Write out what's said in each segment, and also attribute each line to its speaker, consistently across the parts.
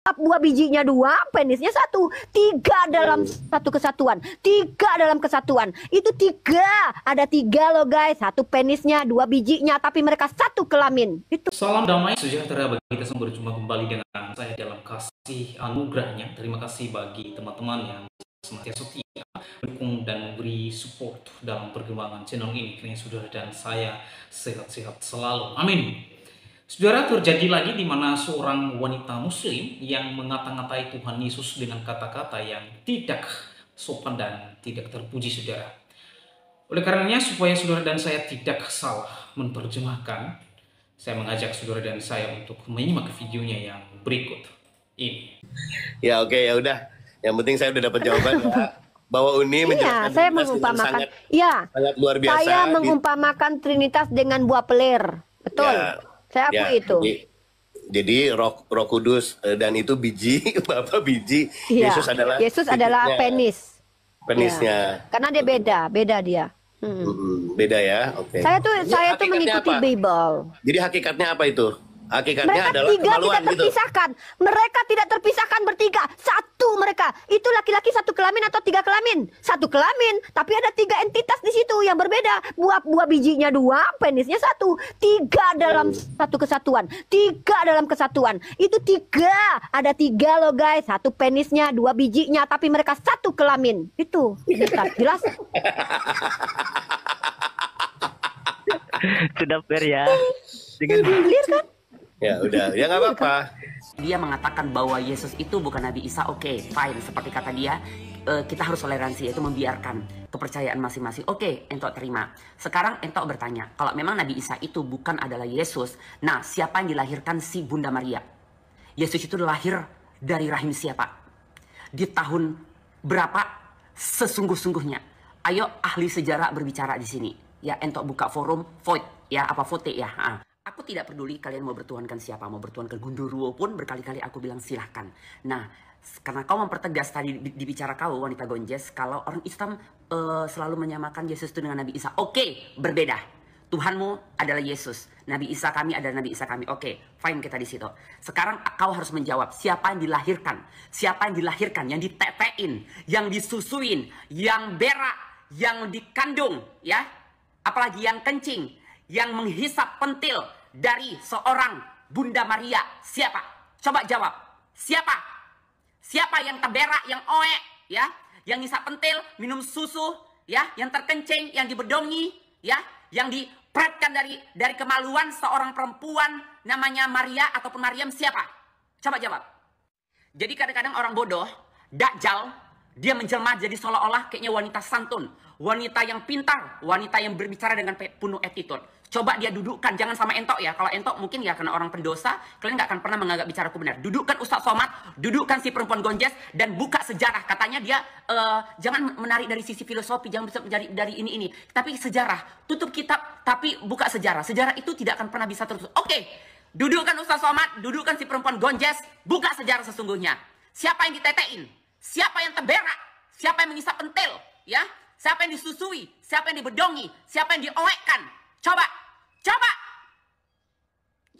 Speaker 1: buah bijinya dua, penisnya satu. Tiga dalam satu kesatuan. Tiga dalam kesatuan. Itu tiga. Ada tiga loh guys. Satu penisnya, dua bijinya. Tapi mereka satu kelamin. Itu.
Speaker 2: Salam damai sejahtera bagi kita semua, berjumpa kembali dengan saya dalam kasih anugerahnya. Terima kasih bagi teman-teman yang senantiasa setia mendukung dan memberi support dalam perkembangan channel ini. Kiranya saudara dan saya sehat-sehat selalu. Amin. Saudara, terjadi lagi di mana seorang wanita muslim yang mengata-ngatai Tuhan Yesus dengan kata-kata yang tidak sopan dan tidak terpuji, saudara. Oleh karenanya, supaya saudara dan saya tidak salah menerjemahkan, saya mengajak saudara dan saya untuk menyimak videonya yang berikut ini.
Speaker 3: Ya oke, ya udah. Yang penting saya udah dapat jawaban ya. Bahwa Uni menjelaskan
Speaker 1: saya
Speaker 3: Trinitas
Speaker 1: mengumpamakan.
Speaker 3: sangat luar biasa.
Speaker 1: Saya mengumpamakan Trinitas dengan buah peler. Betul.
Speaker 3: Ya,
Speaker 1: Saya akui itu.
Speaker 3: Jadi Roh Kudus dan itu biji, Bapak biji.
Speaker 1: Iya.
Speaker 3: Yesus
Speaker 1: adalah penis.
Speaker 3: Penisnya.
Speaker 1: Ya. Karena dia beda dia.
Speaker 3: Beda ya, oke.
Speaker 1: Saya tuh mengikuti
Speaker 3: apa?
Speaker 1: Bible.
Speaker 3: Jadi hakikatnya apa itu? Hakikatnya
Speaker 1: Mereka
Speaker 3: adalah
Speaker 1: tiga
Speaker 3: kemaluan
Speaker 1: tidak terpisahkan. Mereka tidak terpisahkan bertiga. Satu mereka. Itu laki-laki satu kelamin atau tiga kelamin. Satu kelamin. Tapi ada tiga entitas di situ yang berbeda. Buah bijinya dua, penisnya satu. Tiga dalam satu kesatuan. Tiga dalam kesatuan. Itu tiga. Ada tiga loh guys. Satu penisnya, dua bijinya. Tapi mereka satu kelamin. Itu. Jelas?
Speaker 4: Sudah fair ya. Dengan
Speaker 1: clear kan?
Speaker 3: Ya udah, ya nggak apa-apa.
Speaker 5: Dia mengatakan bahwa Yesus itu bukan Nabi Isa. Oke, fine. Seperti kata dia, kita harus toleransi, yaitu membiarkan kepercayaan masing-masing. Oke, Entok terima. Sekarang Entok bertanya, kalau memang Nabi Isa itu bukan adalah Yesus, nah siapa yang dilahirkan si Bunda Maria? Yesus itu lahir dari rahim siapa? Di tahun berapa sesungguh-sungguhnya? Ayo ahli sejarah berbicara di sini. Ya, Entok buka forum, vote ya, apa vote ya. Aku tidak peduli kalian mau bertuhankan siapa, mau bertuhankan Gundurwo pun berkali-kali aku bilang silahkan. Nah, karena kau mempertegas tadi di bicara kau wanita Gonjes, kalau orang Islam selalu menyamakan Yesus itu dengan Nabi Isa. Oke, berbeda. Tuhanmu adalah Yesus, Nabi Isa kami adalah Nabi Isa kami. Oke, fine kita di situ. Sekarang kau harus menjawab siapa yang dilahirkan, siapa yang dilahirkan, yang ditetein, yang disusuin, yang berak, yang dikandung, ya, apalagi yang kencing, yang menghisap pentil dari seorang Bunda Maria. Siapa? Coba jawab. Siapa? Siapa yang terberak, yang oek, ya, yang ngisap pentil, minum susu, ya, yang terkencing, yang dibedongi, ya, yang dipretkan dari kemaluan seorang perempuan namanya Maria ataupun Maryam. Siapa? Coba jawab. Jadi kadang-kadang orang bodoh, dakjal, dia menjelma jadi seolah-olah kayaknya wanita santun, wanita yang pintar, wanita yang berbicara dengan penuh attitude. Coba dia dudukkan, jangan sama Entok ya. Kalau Entok mungkin ya karena orang pendosa, kalian nggak akan pernah menganggap bicaraku benar. Dudukkan Ustaz Somad, dudukkan si perempuan Gonjes, dan buka sejarah. Katanya dia jangan menarik dari sisi filosofi, jangan bisa mencari dari ini. Tapi sejarah, tutup kitab, tapi buka sejarah. Sejarah itu tidak akan pernah bisa terus. Oke, dudukkan Ustaz Somad, dudukkan si perempuan Gonjes, buka sejarah sesungguhnya. Siapa yang ditetein? Siapa yang terberak? Siapa yang mengisap pentil? Ya? Siapa yang disusui? Siapa yang dibedongi? Siapa yang dioekkan? Coba.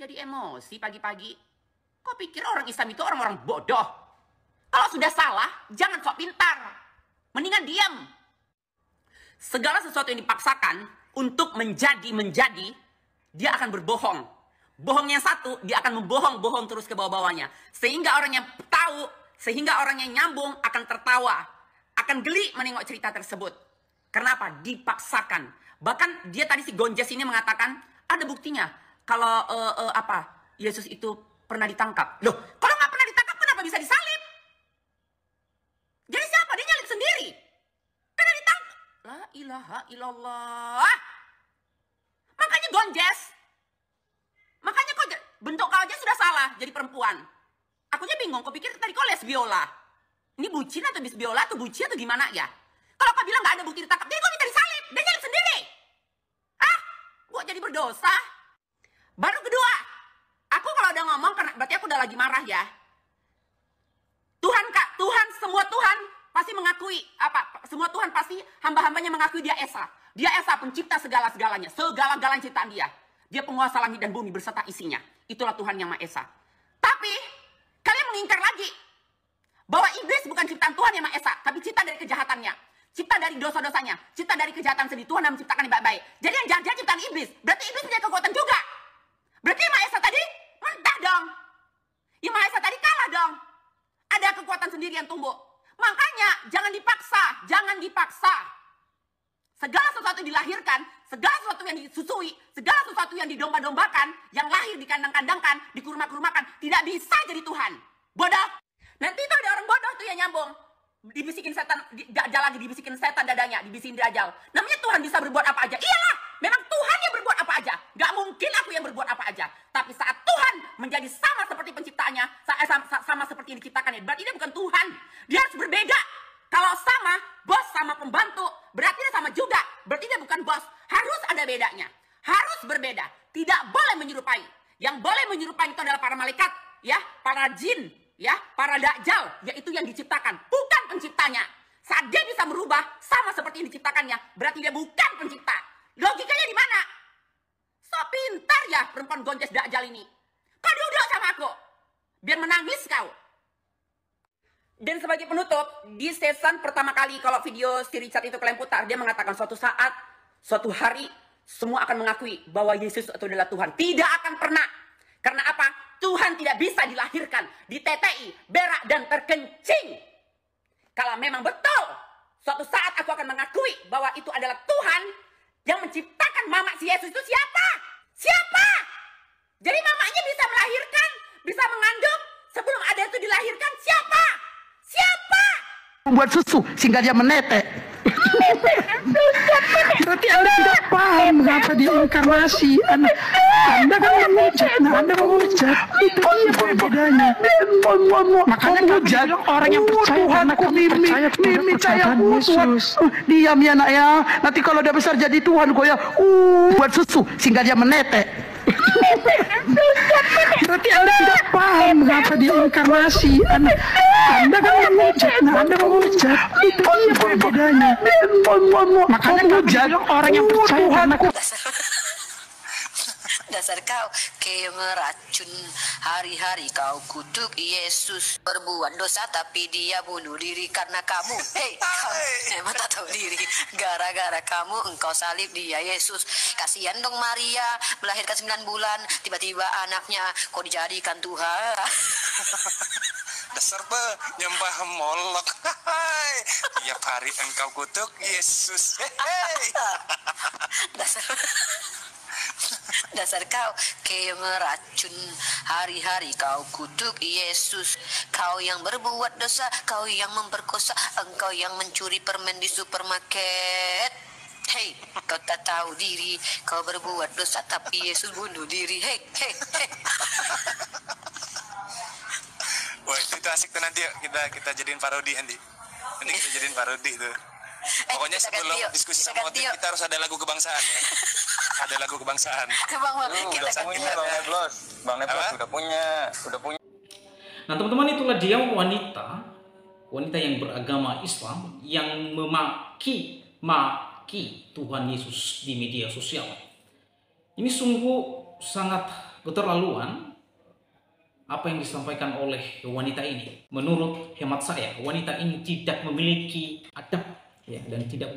Speaker 5: Jadi emosi pagi-pagi. Kok pikir orang Islam itu orang-orang bodoh? Kalau sudah salah, jangan sok pintar. Mendingan diam. Segala sesuatu yang dipaksakan untuk menjadi, dia akan berbohong. Bohong yang satu, dia akan membohong terus ke bawah-bawahnya. Sehingga orang yang tahu, sehingga orang yang nyambung akan tertawa. Akan geli menengok cerita tersebut. Kenapa? Dipaksakan. Bahkan dia tadi si Gonjes ini mengatakan ada buktinya kalau Yesus itu pernah ditangkap. Loh, kalau nggak pernah ditangkap kenapa bisa disalib? Jadi siapa? Dia nyalib sendiri. Karena ditangkap. La ilaha illallah. Makanya Gonjes. Makanya kok bentuk kau aja sudah salah jadi perempuan. Aku aja bingung, kau pikir tadi kau lesbiola. Ini bucin atau bisbiola atau bucin atau gimana ya? Kalau kau bilang nggak ada bukti ditangkap, jadi kau minta disalib. Dia nyalib sendiri. Gua jadi berdosa. Baru kedua, aku kalau udah ngomong, berarti aku udah lagi marah ya. Tuhan semua Tuhan pasti mengakui, semua Tuhan pasti hamba-hambanya mengakui dia Esa. Dia Esa, pencipta segala-segalanya, segala-galanya ciptaan dia. Dia penguasa langit dan bumi berserta isinya. Itulah Tuhan yang Maha Esa. Tapi, kalian mengingkar lagi bahwa iblis bukan ciptaan Tuhan yang Maha Esa, tapi cipta dari kejahatannya, cipta dari dosa-dosanya, cipta dari kejahatan sendiri. Tuhan yang menciptakan yang baik-baik. Jadi yang jahat ciptaan iblis, berarti iblis punya kekuatan juga. Berarti Maha Esa tadi mentah dong. Yang Maha Esa tadi kalah dong. Ada kekuatan sendiri yang tumbuh. Makanya jangan dipaksa, jangan dipaksa. Segala sesuatu yang dilahirkan, segala sesuatu yang disusui, segala sesuatu yang didomba-dombakan, yang lahir dikandang-kandangkan, dikurma-kurmakan, tidak bisa jadi Tuhan. Bodoh. Nanti itu ada orang bodoh tuh yang nyambung. Dibisikin setan, dajal lagi, dibisikin setan dadanya, dibisikin dajal. Namanya Tuhan bisa berbuat apa aja. Iyalah, memang Tuhan yang berbuat apa aja. Gak mungkin aku yang berbuat apa aja. Tapi saat Tuhan menjadi sama seperti penciptanya, sama seperti yang diciptakannya, berarti dia bukan Tuhan. Dia harus berbeda. Kalau sama, bos sama pembantu, berarti dia sama juga. Berarti dia bukan bos. Harus ada bedanya. Harus berbeda. Tidak boleh menyerupai. Yang boleh menyerupai itu adalah para malaikat, ya, para jin, ya, para dajjal, yaitu yang diciptakan, bukan penciptanya. Saat dia bisa merubah sama seperti yang diciptakannya, berarti dia bukan pencipta. Logikanya di mana? So pintar ya perempuan gonjes dajjal ini. Kau duduk sama aku, biar menangis kau. Dan sebagai penutup, di season pertama kali kalau video si Richard itu kalian putar, dia mengatakan suatu saat, suatu hari, semua akan mengakui bahwa Yesus itu adalah Tuhan. Tidak akan pernah. Karena apa? Tuhan tidak bisa dilahirkan, ditetei, berak, dan terkencing. Kalau memang betul, suatu saat aku akan mengakui bahwa itu adalah Tuhan yang menciptakan mama si Yesus itu siapa? Siapa? Jadi mamanya bisa melahirkan, bisa mengandung, sebelum ada itu dilahirkan, siapa? Siapa?
Speaker 6: Membuat susu sehingga dia menetek. Berarti Anda tidak paham mengapa dia inkarnasi. Anda kan menghujat. Nah, Anda menghujat. Itu dia perbedaannya. Makanya kami bilang orang yang percaya karena kami percaya kepada perkataan Yesus. Diam ya nak ya. Nanti kalau dia besar jadi Tuhan kok ya. Buat susu sehingga dia menetek. Berarti Anda tidak paham mengapa dia inkarnasi. Anda kan menghujat. Nah, Anda menghujat. Itu dia perbedaannya. Makanya kami bilang orang yang percaya karena
Speaker 7: Dasar kau kayak meracun, hari-hari kau kutuk Yesus, berbuat dosa tapi dia bunuh diri karena kamu. Hei, kamu emang tak tahu diri, gara-gara kamu engkau salib dia Yesus. Kasihan dong Maria, melahirkan 9 bulan, tiba-tiba anaknya kau dijadikan Tuhan.
Speaker 8: Dasar penyembah Molok. Tiap hari engkau kutuk Yesus.
Speaker 7: Dasar kau kayak meracun, hari-hari kau kutuk Yesus. Kau yang berbuat dosa, kau yang memperkosa, engkau yang mencuri permen di supermarket. Hei, kau tak tahu diri, kau berbuat dosa tapi Yesus bunuh diri. Hei.
Speaker 8: Wah, itu asik tuh, nanti yuk kita jadiin parodi nanti. Nanti kita jadiin parodi tuh. Pokoknya sebelum diskusi sama Otit kita harus ada lagu kebangsaan ya. Ada lagu kebangsaan. Bang Neblos udah punya.
Speaker 2: Nah teman-teman, itulah dia wanita yang beragama Islam yang maki Tuhan Yesus di media sosial. Ini sungguh sangat keterlaluan apa yang disampaikan oleh wanita ini. Menurut hemat saya, wanita ini tidak memiliki adab ya, dan tidak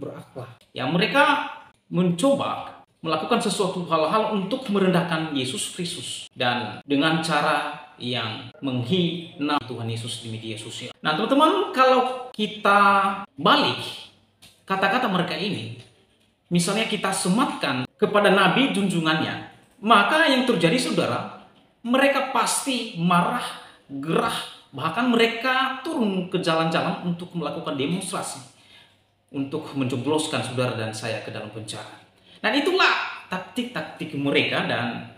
Speaker 2: berakhlak. Ya, mereka mencoba melakukan sesuatu hal-hal untuk merendahkan Yesus Kristus dan dengan cara yang menghina Tuhan Yesus di media sosial. Nah teman-teman, kalau kita balik kata-kata mereka ini, misalnya kita sematkan kepada nabi junjungannya, maka yang terjadi saudara, mereka pasti marah, gerah, bahkan mereka turun ke jalan-jalan untuk melakukan demonstrasi, untuk menjebloskan saudara dan saya ke dalam penjara. Dan itulah taktik-taktik mereka dan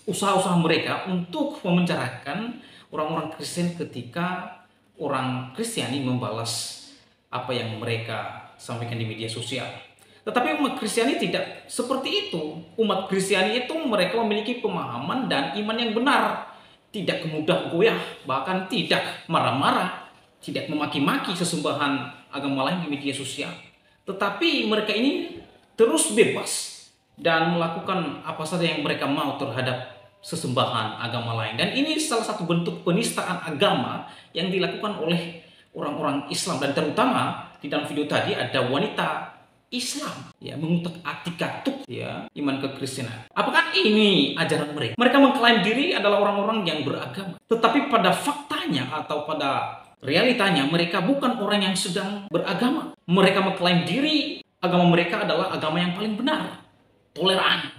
Speaker 2: usaha-usaha mereka untuk memenjarakan orang-orang Kristen ketika orang Kristiani membalas apa yang mereka sampaikan di media sosial. Tetapi umat Kristiani tidak seperti itu. Umat Kristiani itu mereka memiliki pemahaman dan iman yang benar. Tidak kemudah goyah, bahkan tidak marah-marah, tidak memaki-maki sesembahan agama lain di media sosial. Tetapi mereka ini terus bebas dan melakukan apa saja yang mereka mau terhadap sesembahan agama lain. Dan ini salah satu bentuk penistaan agama yang dilakukan oleh orang-orang Islam, dan terutama di dalam video tadi ada wanita Islam ya mengutak-atik ya iman kekristenan. Apakah ini ajaran mereka? Mereka mengklaim diri adalah orang-orang yang beragama, tetapi pada faktanya atau pada realitanya mereka bukan orang yang sedang beragama. Mereka mengklaim diri agama mereka adalah agama yang paling benar, toleran.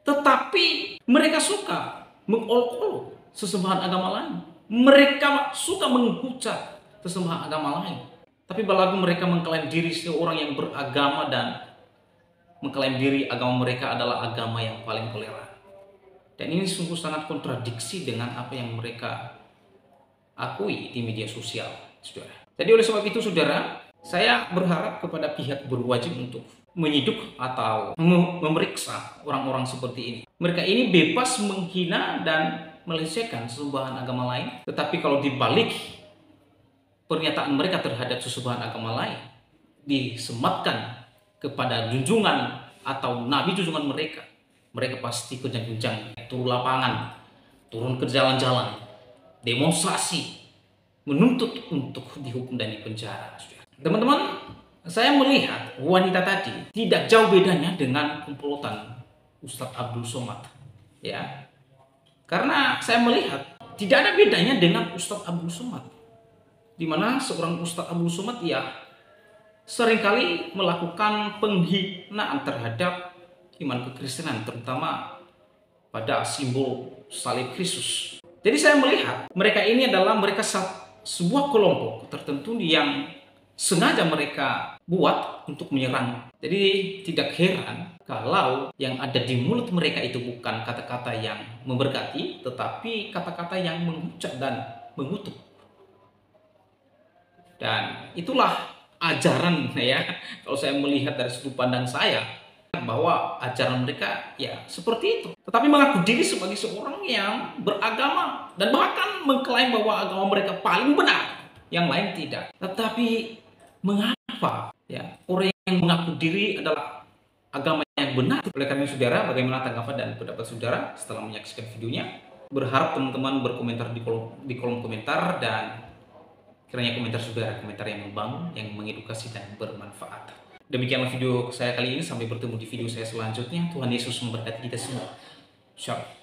Speaker 2: Tetapi mereka suka mengolok-olok sesembahan agama lain. Mereka suka menghujat sesembahan agama lain. Tapi balagu mereka mengklaim diri seorang yang beragama dan mengklaim diri agama mereka adalah agama yang paling toleran. Dan ini sungguh sangat kontradiksi dengan apa yang mereka akui di media sosial, saudara. Jadi oleh sebab itu, saudara, saya berharap kepada pihak berwajib untuk menyiduk atau memeriksa orang-orang seperti ini. Mereka ini bebas menghina dan melecehkan sesembahan agama lain, tetapi kalau dibalik pernyataan mereka terhadap sesembahan agama lain disematkan kepada junjungan atau nabi junjungan mereka, mereka pasti kencang-kencang turun lapangan, turun ke jalan-jalan, demonstrasi, menuntut untuk dihukum dan dipenjara. Teman-teman, saya melihat wanita tadi tidak jauh bedanya dengan komplotan Ustadz Abdul Somad, ya. Karena saya melihat tidak ada bedanya dengan Ustadz Abdul Somad, di mana seorang Ustadz Abdul Somad ya seringkali melakukan penghinaan terhadap iman kekristenan, terutama pada simbol salib Kristus. Jadi saya melihat mereka ini adalah sebuah kelompok tertentu yang sengaja mereka buat untuk menyerang. Jadi tidak heran kalau yang ada di mulut mereka itu bukan kata-kata yang memberkati, tetapi kata-kata yang menghujat dan mengutuk. Dan itulah ajaran ya, kalau saya melihat dari sudut pandang saya, bahwa ajaran mereka ya seperti itu. Tetapi mengaku diri sebagai seorang yang beragama dan bahkan mengklaim bahwa agama mereka paling benar, yang lain tidak. Tetapi mengapa ya orang yang mengaku diri adalah agama yang benar? Oleh karena itu, saudara, bagaimana tanggapan dan pendapat saudara setelah menyaksikan videonya? Berharap teman-teman berkomentar di kolom komentar, dan kiranya komentar saudara komentar yang membangun, yang mengedukasi dan bermanfaat. Demikianlah video saya kali ini. Sampai bertemu di video saya selanjutnya. Tuhan Yesus memberkati kita semua. Shalom.